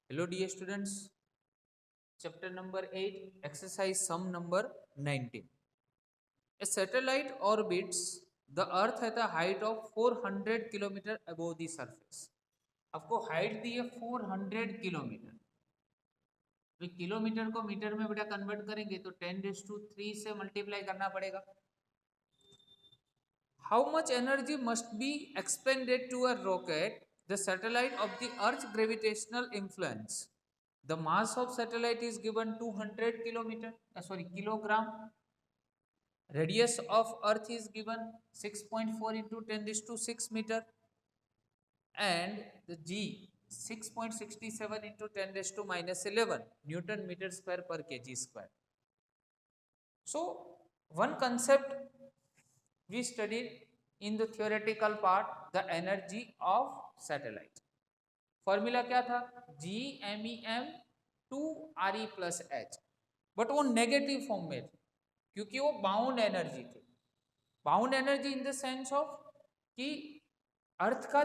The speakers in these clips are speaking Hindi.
Hello dear students, chapter number 8, exercise sum number 19. A satellite orbits the earth at a height of 400 km above the surface. आपको हाइट दी है 400 किलोमीटर, तो किलोमीटर को मीटर में बेटा कन्वर्ट करेंगे तो 10⁻³ से मल्टीप्लाई करना पड़ेगा. How much energy must be expended to a rocket the satellite of the earth's gravitational influence? The mass of satellite is given 200 kilogram. Radius of earth is given 6.4 into 10⁶ meter, and the g 6.67 into 10⁻⁻11 Newton meter square per kg square. So one concept we studied in the theoretical part, the energy of satellite. Formula क्या था? GMEM 2RE plus H, but वो नेगेटिव फॉर्म में थे क्योंकि वो बाउंड एनर्जी थी. Bound energy in the sense of कि अर्थ का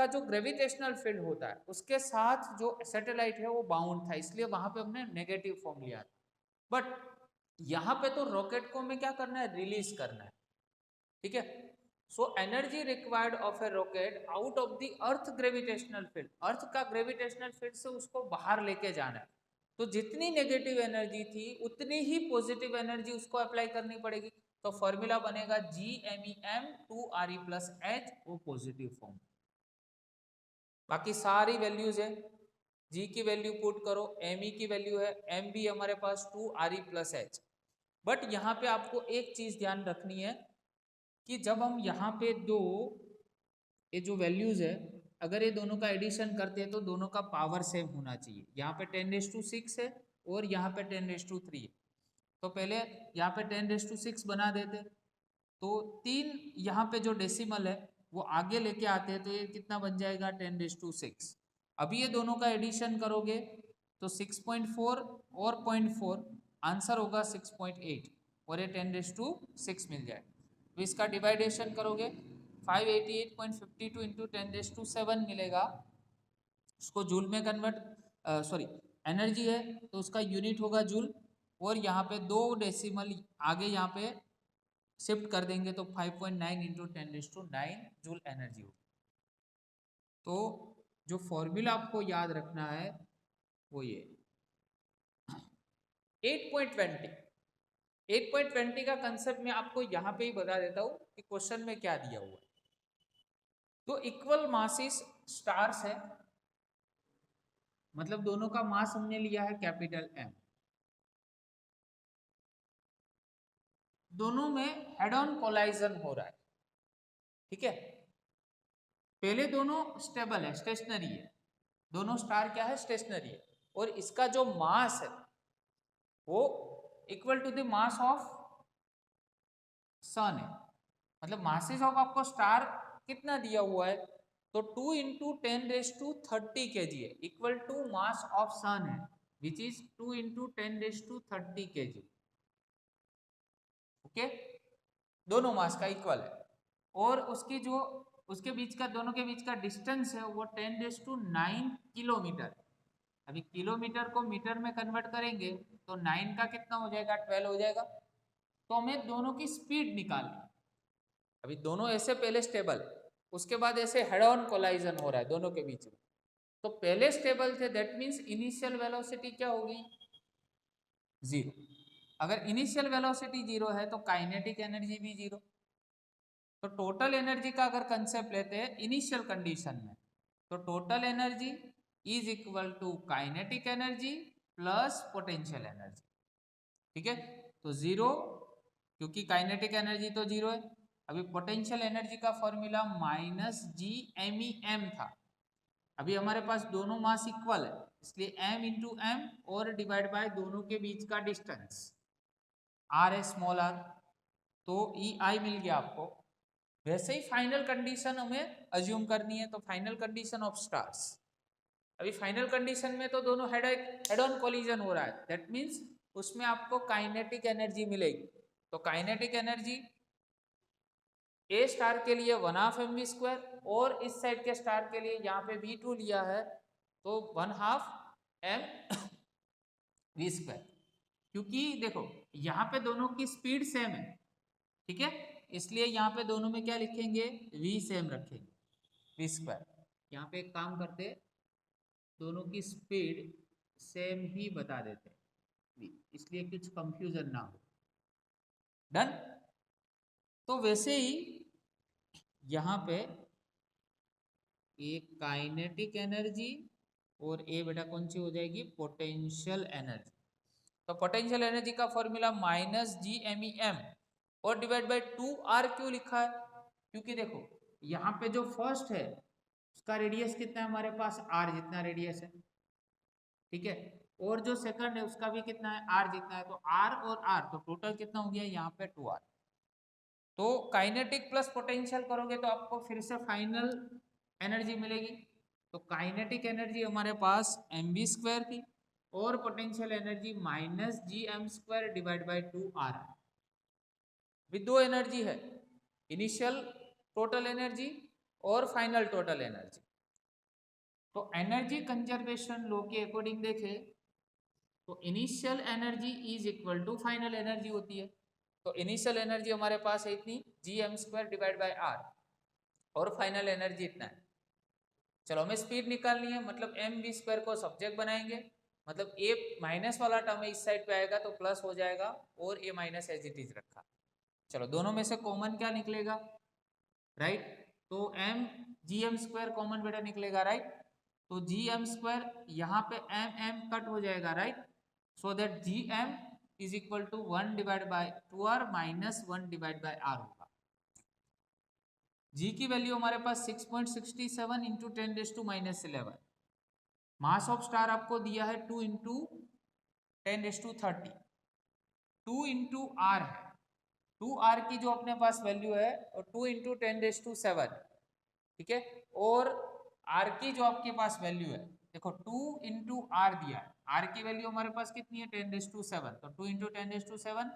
जो ग्रेविटेशनल फील्ड होता है उसके साथ जो सैटेलाइट है वो बाउंड था, इसलिए वहां पे हमने नेगेटिव फॉर्म लिया था. बट यहाँ पे तो रॉकेट को हमें क्या करना है? रिलीज करना है. ठीक है. So energy required of a rocket out of the earth gravitational field, earth का ग्रेविटेशनल फील्ड से उसको बाहर लेके जाना है. तो जितनी नेगेटिव एनर्जी थी उतनी ही पॉजिटिव एनर्जी उसको अप्लाई करनी पड़ेगी. तो फॉर्मूला बनेगा GMEM 2RE प्लस H, वो पॉजिटिव फॉर्म. बाकी सारी वैल्यूज है, G की वैल्यू पुट करो, ME की वैल्यू है, M भी हमारे पास 2RE प्लस H. बट यहाँ पे आपको एक चीज ध्यान रखनी है कि जब हम यहाँ पे ये जो वैल्यूज है, अगर ये दोनों का एडिशन करते हैं तो दोनों का पावर सेम होना चाहिए. यहाँ पे 10⁶ है और यहाँ पे 10⁻³ है. तो पहले यहाँ पे 10⁻⁶ बना देते, तो 3 यहाँ पे जो डेसिमल है वो आगे लेके आते हैं, तो ये कितना बन जाएगा? 10⁻⁶. अभी ये दोनों का एडिशन करोगे तो 6.4 और 0.4 आंसर होगा 6.8 और ये 10⁻⁶ मिल जाए. तो इसका डिवाइडेशन करोगे 588.52 इंटू 10⁻⁷ मिलेगा. उसको जूल में कन्वर्ट एनर्जी है तो उसका यूनिट होगा जूल, और यहाँ पे 2 डेसिमल आगे यहाँ पे शिफ्ट कर देंगे तो 5.9 इंटू 10⁹ जूल एनर्जी होगी. तो जो फॉर्मूला आपको याद रखना है वो ये 8.20 का कंसेप्ट मैं आपको यहाँ पे ही बता देता हूँ कि क्वेश्चन में क्या दिया हुआ है. तो इक्वल मासेस स्टार्स है, मतलब दोनों का मास हमने लिया है कैपिटल M. दोनों में हेड ऑन कोलाइजन हो रहा है. ठीक है. पहले दोनों स्टेबल है, स्टेशनरी है. दोनों स्टार क्या है? स्टेशनरी है. और इसका जो मास है वो equal to the mass of sun है. मतलब मासेस ऑफ आपको स्टार कितना दिया हुआ है? तो 2 इंटू 10⁻30 kg है, equal to mass of sun है which is 2 into 10⁻30 kg. Okay. दोनों मास का इक्वल है, और उसके बीच का दोनों के बीच का डिस्टेंस है वो 10⁹ किलोमीटर. अभी किलोमीटर को मीटर में कन्वर्ट करेंगे तो 9 का कितना हो जाएगा? 12 हो जाएगा. तो हमें दोनों की स्पीड निकालनी. अभी दोनों ऐसे पहले स्टेबल, उसके बाद ऐसे हेड ऑन कोलाइजन हो रहा है दोनों के बीच में. तो पहले स्टेबल थे, दैट मीन्स इनिशियल वेलोसिटी क्या होगी? 0. अगर इनिशियल वेलोसिटी 0 है तो काइनेटिक एनर्जी भी 0. तो टोटल एनर्जी का अगर कंसेप्ट लेते हैं इनिशियल कंडीशन में, तो total energy is equal to kinetic energy plus potential energy. ठीक है. तो 0, क्योंकि काइनेटिक एनर्जी तो 0 है. अभी पोटेंशियल एनर्जी का फॉर्मूला -GMEM था. अभी हमारे पास दोनों मास इक्वल है, इसलिए m इंटू एम और डिवाइड बाय दोनों के बीच का डिस्टेंस r है, स्मॉल r. तो EI मिल गया आपको. वैसे ही फाइनल कंडीशन हमें अज्यूम करनी है, तो फाइनल कंडीशन ऑफ स्टार्स. अभी फाइनल कंडीशन में तो दोनों हेड ऑन कोलिजन हो रहा है, दैट मीन्स उसमें आपको काइनेटिक एनर्जी मिलेगी. तो काइनेटिक एनर्जी ए स्टार के लिए 1/2 mv² और इस साइड के स्टार के लिए यहाँ पे V2 लिया है तो 1/2 m v², क्योंकि देखो यहाँ पे दोनों की स्पीड सेम है, ठीक है, इसलिए यहाँ पे दोनों में क्या लिखेंगे, v सेम रखेंगे, v²। यहाँ पे एक काम करते, दोनों की स्पीड सेम ही बता देते v, इसलिए कुछ कंफ्यूजन ना हो। डन। तो वैसे ही यहाँ पे एक काइनेटिक एनर्जी और ये बेटा कौन सी हो जाएगी, पोटेंशियल एनर्जी। तो पोटेंशियल एनर्जी का फॉर्मूला -GMEM और डिवाइड बाय 2r क्यों लिखा है, क्योंकि देखो यहाँ पे जो फर्स्ट है उसका रेडियस कितना है हमारे पास, r जितना रेडियस है, ठीक है, और जो सेकंड है उसका भी कितना है, r जितना है, तो r और r तो टोटल कितना हो गया यहाँ पे 2r। तो काइनेटिक प्लस पोटेंशियल करोगे तो आपको फिर से फाइनल एनर्जी मिलेगी। तो काइनेटिक एनर्जी हमारे पास mv² थी और potential energy -gm² divide by 2r। अभी दो एनर्जी है, इनिशियल टोटल एनर्जी और फाइनल टोटल एनर्जी। तो एनर्जी कंजर्वेशन लॉ के अकॉर्डिंग देखें तो initial energy is equal to final energy होती है। तो इनिशियल एनर्जी हमारे पास है इतनी gm² डिवाइड बाय r और फाइनल एनर्जी इतना है। चलो हमें स्पीड निकालनी है, मतलब mv² को सब्जेक्ट बनाएंगे, मतलब a माइनस वाला टर्म इस साइड पे आएगा तो प्लस हो जाएगा और a minus as it is रखा। चलो दोनों में से कॉमन क्या निकलेगा, राइट, तो gm² कॉमन बेटा निकलेगा, राइट, तो gm² यहाँ पे m कट हो जाएगा, right, so that gm is equal to 1 divide by 2r minus 1 divide by r होगा। g की वैल्यू हमारे पास 6.67 इंटू 10⁻⁻11। मास ऑफ स्टार आपको दिया है 2 इंटू 10⁻30, 2 इंटू आर है, 2r की जो अपने पास वैल्यू है और 2 इंटू 10⁻7, ठीक है, और r की जो आपके पास वैल्यू है, देखो 2 इंटू आर दिया है, r की वैल्यू हमारे पास कितनी है 10⁻7, तो 2 इंटू 10⁻7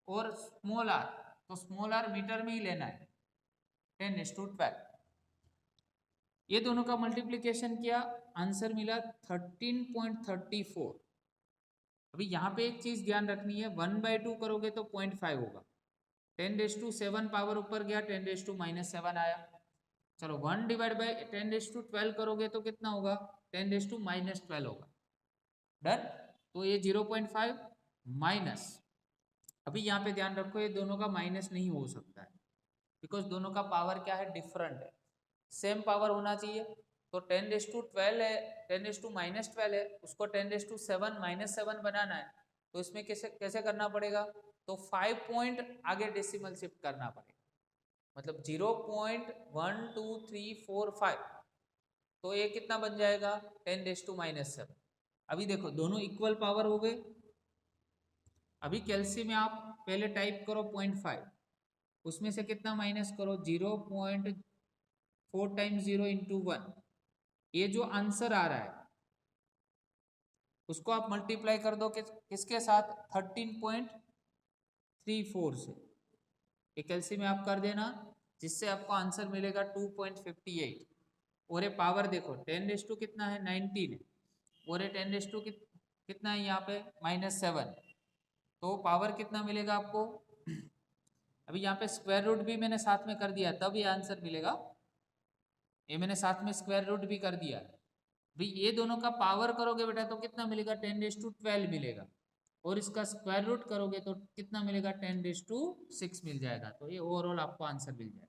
और स्मॉल r, तो स्मॉल r मीटर में ही लेना है 10⁻12। ये दोनों का मल्टीप्लीकेशन किया, आंसर मिला 13.34। अभी यहाँ पे एक चीज ध्यान रखनी है, 1/2 करोगे तो 0.5 होगा, 10⁻7 पावर ऊपर गया 10⁻⁻7 आया। चलो 1 डिवाइड बाई 10⁻12 करोगे तो कितना होगा 10⁻⁻12 होगा। डन। तो ये 0.5 माइनस, अभी यहाँ पे ध्यान रखो ये दोनों का माइनस नहीं हो सकता है, बिकॉज दोनों का पावर क्या है, डिफरेंट है, सेम पावर होना चाहिए। तो 10⁻12 है, 10⁻−12 है, उसको 10⁻7 -7 बनाना है, तो इसमें कैसे कैसे करना पड़ेगा, तो 5 पॉइंट आगे डेसिमल शिफ्ट करना पड़ेगा, मतलब 0.12345, तो ये कितना बन जाएगा 10⁻⁻7। अभी देखो दोनों इक्वल पावर हो गए। अभी कैलसी में आप पहले टाइप करो 0.5, उसमें से कितना माइनस करो 0.4 टाइम्स 0 इंटू 1, ये जो आंसर आ रहा है उसको आप मल्टीप्लाई कर दो किसके साथ 13.34 से, ये कैलसी में आप कर देना, जिससे आपको आंसर मिलेगा 2.58। और ये पावर देखो 10 कितना है 19 है, और ये 10 कितना है यहाँ पे -7, तो पावर कितना मिलेगा आपको अभी यहाँ पे स्क्वायर रूट भी मैंने साथ में कर दिया तब ये आंसर मिलेगा, ये मैंने साथ में स्क्वायर रूट भी कर दिया। भाई ये दोनों का पावर करोगे बेटा तो कितना मिलेगा 10⁻12 मिलेगा, और इसका स्क्वायर रूट करोगे तो कितना मिलेगा 10⁻6 मिल जाएगा। तो ये ओवरऑल आपको आंसर मिल जाएगा।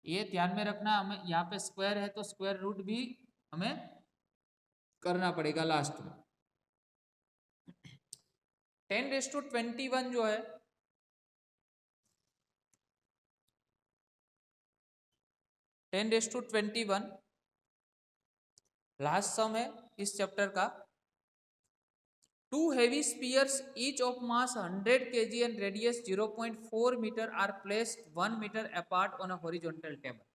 ये ध्यान में रखना, हमें यहाँ पे स्क्वायर है तो स्क्वायर रूट भी हमें करना पड़ेगा लास्ट में। 10⁻21 जो है 10⁻21 लास्ट सम है इस चैप्टर का। Two heavy spears each of mass 100 kg and radius 0.4 meter are placed 1 meter apart on a horizontal table।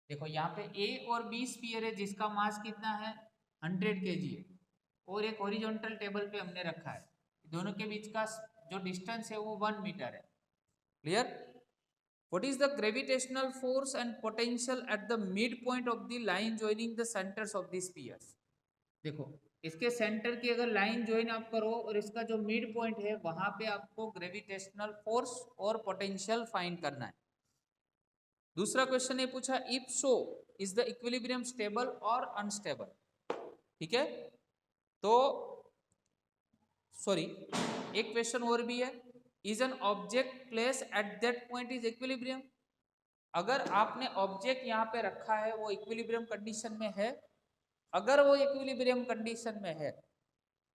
देखो यहाँ पे A और B स्पीयर है जिसका मास कितना है 100 kg है, और एक हॉरिजॉन्टल टेबल पे हमने रखा है, दोनों के बीच का जो डिस्टेंस है वो 1 मीटर है। Clear. What is the gravitational force and potential at the midpoint of the line joining the centers of the spheres? देखो इसके सेंटर की अगर लाइन ज्वाइन आप करो और इसका जो मिड पॉइंट है वहां पे आपको ग्रेविटेशनल फोर्स और पोटेंशियल फाइंड करना है। दूसरा क्वेश्चन ये पूछा, if so is the equilibrium stable और अनस्टेबल। ठीक है, तो सॉरी एक क्वेश्चन और भी है, is an object place at that point is equilibrium. अगर आपने ऑब्जेक्ट यहाँ पे रखा है वो इक्विलिब्रियम कंडीशन में है, अगर वो इक्विलिब्रियम कंडीशन में है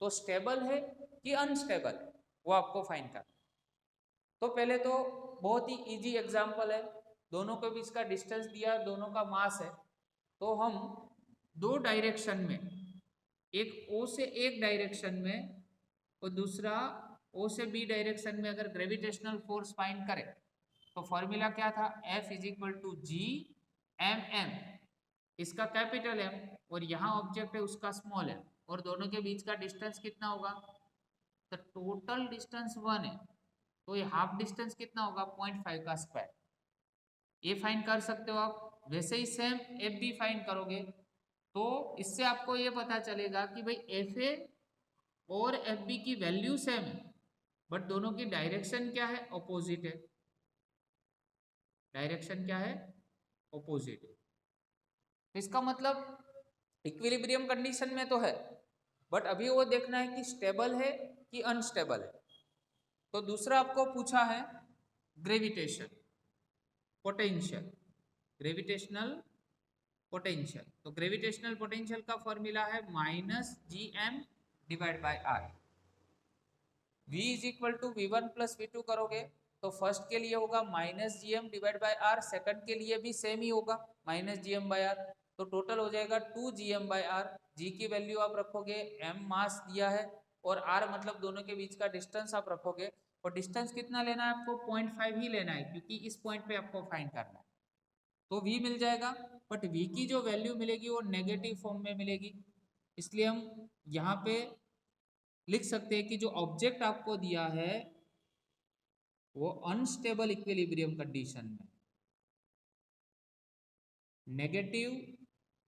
तो स्टेबल है कि अनस्टेबल है वो आपको फाइंड करना। तो पहले तो बहुत ही इजी एग्जांपल है, दोनों के बीच का डिस्टेंस दिया, दोनों का मास है, तो हम दो डायरेक्शन में, एक ओ से एक डायरेक्शन में और दूसरा ओ से बी डायरेक्शन में अगर ग्रेविटेशनल फोर्स फाइंड करें तो फॉर्मूला क्या था, F is equal to G M M, इसका कैपिटल एम और यहाँ ऑब्जेक्ट है उसका स्मॉल एम, और दोनों के बीच का डिस्टेंस कितना होगा, तो टोटल डिस्टेंस 1 है, तो ये हाफ डिस्टेंस कितना होगा 0.5 का स्क्वायर। ये फाइंड कर सकते हो आप। वैसे ही सेम एफ बी फाइंड करोगे तो इससे आपको ये पता चलेगा कि भाई एफ ए और एफ बी की वैल्यू सेम है बट दोनों की डायरेक्शन क्या है, ऑपोजिट है। डायरेक्शन क्या है, ऑपोजिट है। तो इसका मतलब इक्विलिब्रियम कंडीशन में तो है बट अभी वो देखना है कि स्टेबल है कि अनस्टेबल है। तो दूसरा आपको पूछा है ग्रेविटेशन पोटेंशियल, ग्रेविटेशनल पोटेंशियल। तो ग्रेविटेशनल पोटेंशियल का फॉर्मूला है minus G M divide by R. V is equal to V1 plus V2 करोगे तो फर्स्ट के लिए होगा minus G M divide by R, second के लिए भी सेम ही होगा minus G M by R, तो टोटल हो जाएगा 2 G M by R. G की वैल्यू आप रखोगे, m मास दिया है और r मतलब दोनों के बीच का डिस्टेंस आप रखोगे, और डिस्टेंस कितना लेना है आपको 0.5 ही लेना है क्योंकि इस पॉइंट पे आपको फाइंड करना है। तो v मिल जाएगा बट v की जो वैल्यू मिलेगी वो नेगेटिव फॉर्म में मिलेगी, इसलिए हम यहाँ पे लिख सकते हैं कि जो ऑब्जेक्ट आपको दिया है वो अनस्टेबल इक्विलिब्रियम कंडीशन में, नेगेटिव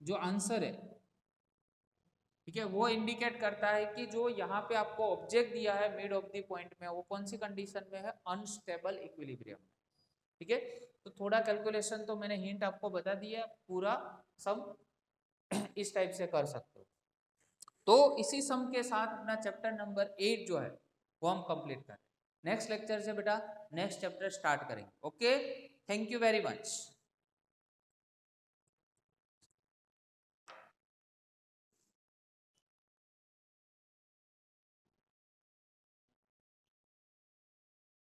जो आंसर है, ठीक है, वो इंडिकेट करता है कि जो यहाँ पे आपको ऑब्जेक्ट दिया है मिड ऑफ द पॉइंट में वो कौन सी कंडीशन में है, अनस्टेबल इक्विलिब्रियम। ठीक है, तो थोड़ा कैलकुलेशन तो मैंने हिंट आपको बता दिया, पूरा सम इस टाइप से कर सकते हो। तो इसी सम के साथ अपना चैप्टर नंबर 8 जो है वो हम कंप्लीट करें। नेक्स्ट लेक्चर से बेटा नेक्स्ट चैप्टर स्टार्ट करेंगे। Okay, thank you very much.